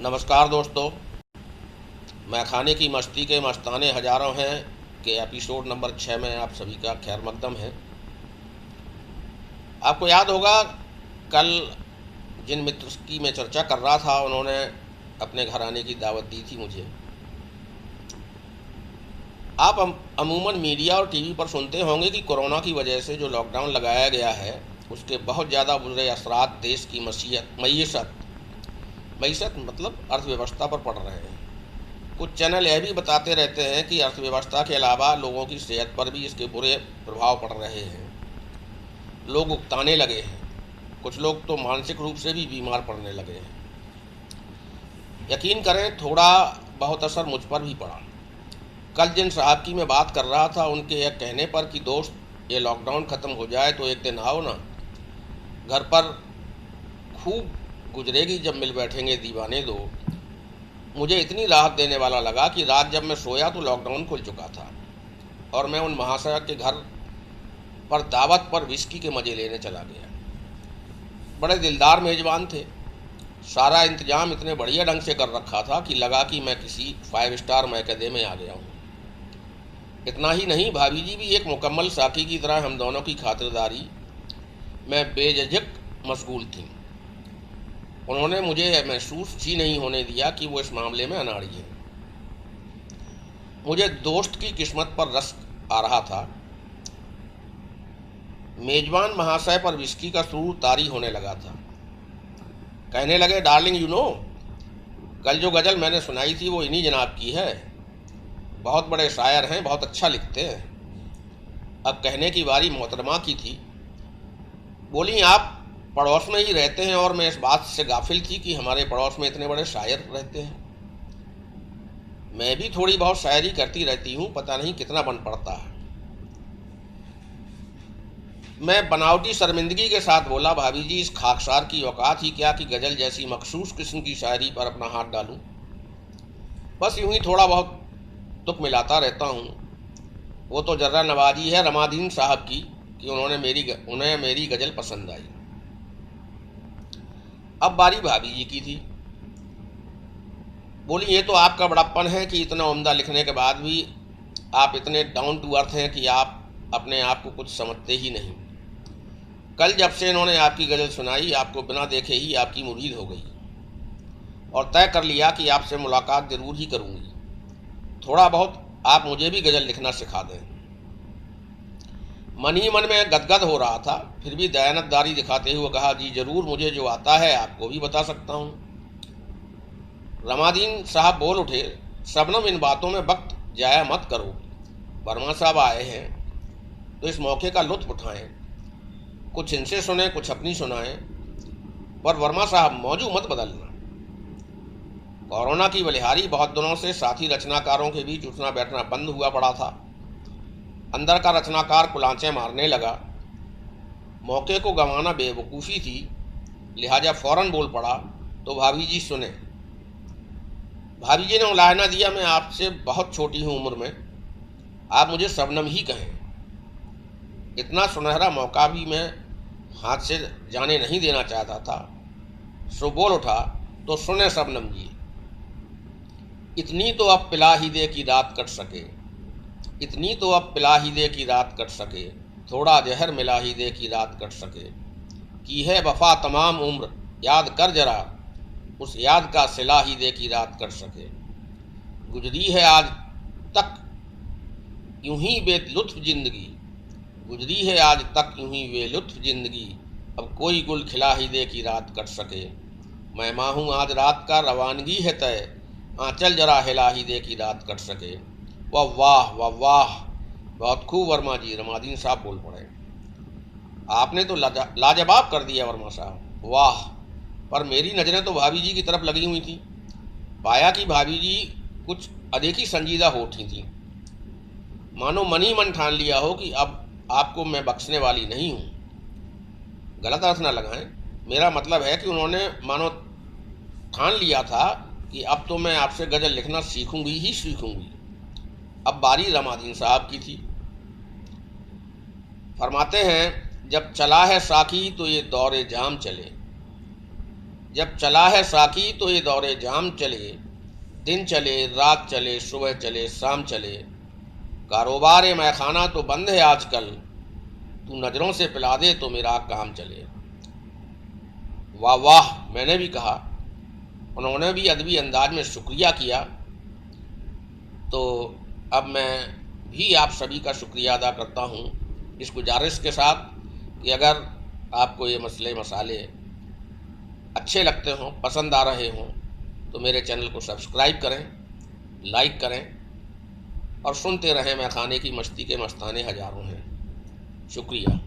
नमस्कार दोस्तों। मैं खाने की मस्ती के मस्ताने हजारों हैं के एपिसोड नंबर 6 में आप सभी का खैर मकदम है। आपको याद होगा, कल जिन मित्र की मैं चर्चा कर रहा था उन्होंने अपने घर आने की दावत दी थी मुझे। आप अमूमन मीडिया और टीवी पर सुनते होंगे कि कोरोना की वजह से जो लॉकडाउन लगाया गया है उसके बहुत ज़्यादा बुरे असरात देश की मईशत मईशत मतलब अर्थव्यवस्था पर पड़ रहे हैं। कुछ चैनल यह भी बताते रहते हैं कि अर्थव्यवस्था के अलावा लोगों की सेहत पर भी इसके बुरे प्रभाव पड़ रहे हैं। लोग उकताने लगे हैं, कुछ लोग तो मानसिक रूप से भी बीमार पड़ने लगे हैं। यकीन करें, थोड़ा बहुत असर मुझ पर भी पड़ा। कल जिन साहब की मैं बात कर रहा था उनके यह कहने पर कि दोस्त ये लॉकडाउन ख़त्म हो जाए तो एक दिन आओ ना, घर पर खूब गुजरेगी जब मिल बैठेंगे दीवाने दो, मुझे इतनी राहत देने वाला लगा कि रात जब मैं सोया तो लॉकडाउन खुल चुका था और मैं उन महाशय के घर पर दावत पर विस्की के मज़े लेने चला गया। बड़े दिलदार मेज़बान थे। सारा इंतजाम इतने बढ़िया ढंग से कर रखा था कि लगा कि मैं किसी 5 स्टार मैकदे में आ गया हूँ। इतना ही नहीं, भाभी जी भी एक मुकम्मल साथी की तरह हम दोनों की खातिरदारी में बेझिझक मशगूल थीं। उन्होंने मुझे महसूस ही नहीं होने दिया कि वो इस मामले में अनाड़ी है। मुझे दोस्त की किस्मत पर रस आ रहा था। मेजबान महाशय पर विस्की का सुरूर तारी होने लगा था। कहने लगे, डार्लिंग कल जो गज़ल मैंने सुनाई थी वो इन्हीं जनाब की है। बहुत बड़े शायर हैं, बहुत अच्छा लिखते हैं। अब कहने की बारी मोहतरमा की थी। बोली, आप पड़ोस में ही रहते हैं और मैं इस बात से गाफिल थी कि हमारे पड़ोस में इतने बड़े शायर रहते हैं। मैं भी थोड़ी बहुत शायरी करती रहती हूँ, पता नहीं कितना बन पड़ता है। मैं बनावटी शर्मिंदगी के साथ बोला, भाभी जी इस खाकसार की औकात ही क्या कि गज़ल जैसी मखसूस किस्म की शायरी पर अपना हाथ डालूं। बस यूं ही थोड़ा बहुत तुक मिलाता रहता हूँ। वो तो जर्रा नवाजी है रमादीन साहब की कि उन्हें मेरी गज़ल पसंद आई। अब बारी भाभी जी की थी। बोली, ये तो आपका बड़प्पन है कि इतना उम्दा लिखने के बाद भी आप इतने डाउन टू अर्थ हैं कि आप अपने आप को कुछ समझते ही नहीं। कल जब से इन्होंने आपकी गज़ल सुनाई, आपको बिना देखे ही आपकी मुरीद हो गई और तय कर लिया कि आपसे मुलाकात ज़रूर ही करूँगी। थोड़ा बहुत आप मुझे भी गज़ल लिखना सिखा दें। मन ही मन में गदगद हो रहा था, फिर भी दयानतदारी दिखाते हुए कहा, जी ज़रूर, मुझे जो आता है आपको भी बता सकता हूँ। रमादीन साहब बोल उठे, शबनम इन बातों में वक्त जाया मत करो। वर्मा साहब आए हैं तो इस मौके का लुत्फ उठाएं। कुछ इनसे सुने, कुछ अपनी सुनाएं, पर वर्मा साहब मौजू मत बदलना। कोरोना की बलिहारी बहुत दिनों से साथी रचनाकारों के बीच उठना बैठना बंद हुआ पड़ा था। अंदर का रचनाकार कुलांचे मारने लगा। मौके को गंवाना बेवकूफ़ी थी, लिहाजा फौरन बोल पड़ा, तो भाभी जी सुने। भाभी जी ने उलाहना दिया, मैं आपसे बहुत छोटी हूँ उम्र में, आप मुझे शबनम ही कहें। इतना सुनहरा मौका भी मैं हाथ से जाने नहीं देना चाहता था। सो बोल उठा, तो सुने शबनम जी, इतनी तो अब पिला ही दे कि रात कट सके, इतनी तो अब पिला ही दे कि रात कट सके, थोड़ा जहर मिला ही दे कि रात कट सके। की है वफा तमाम उम्र, याद कर जरा, उस याद का सिला ही दे कि रात कट सके। गुजरी है आज तक यूं ही बेलुत्फ जिंदगी, गुजरी है आज तक यूं ही बेलुत्फ जिंदगी, अब कोई गुल खिला ही दे कि रात कट सके। मैं माहूँ आज रात का रवानगी है तय, आंचल जरा हिला ही दे कि रात कट सके। वाह वाह वाह वाह, बहुत खूब वर्मा जी, रमादीन साहब बोल पड़े। आपने तो लाजवाब कर दिया वर्मा साहब, वाह। पर मेरी नज़रें तो भाभी जी की तरफ लगी हुई थी। पाया कि भाभी जी कुछ अदेखी संजीदा हो उठी थी, मानो मन ही मन ठान लिया हो कि अब आपको मैं बख्शने वाली नहीं हूँ। गलत अर्थ ना लगाएं, मेरा मतलब है कि उन्होंने मानो ठान लिया था कि अब तो मैं आपसे गज़ल लिखना सीखूंगी ही सीखूंगी। अब बारी रमादीन साहब की थी। फरमाते हैं, जब चला है साकी तो ये दौरे जाम चले, जब चला है साकी तो ये दौरे जाम चले, दिन चले रात चले सुबह चले शाम चले, कारोबार मैखाना तो बंद है आजकल, तू नज़रों से पिला दे तो मेरा काम चले। वाह वाह, मैंने भी कहा, उन्होंने भी अदबी अंदाज में शुक्रिया किया। तो अब मैं भी आप सभी का शुक्रिया अदा करता हूँ, इस गुजारिश के साथ कि अगर आपको ये मसले मसाले अच्छे लगते हों, पसंद आ रहे हों, तो मेरे चैनल को सब्सक्राइब करें, लाइक करें और सुनते रहें। मैखाने की मस्ती के मस्ताने हज़ारों हैं। शुक्रिया।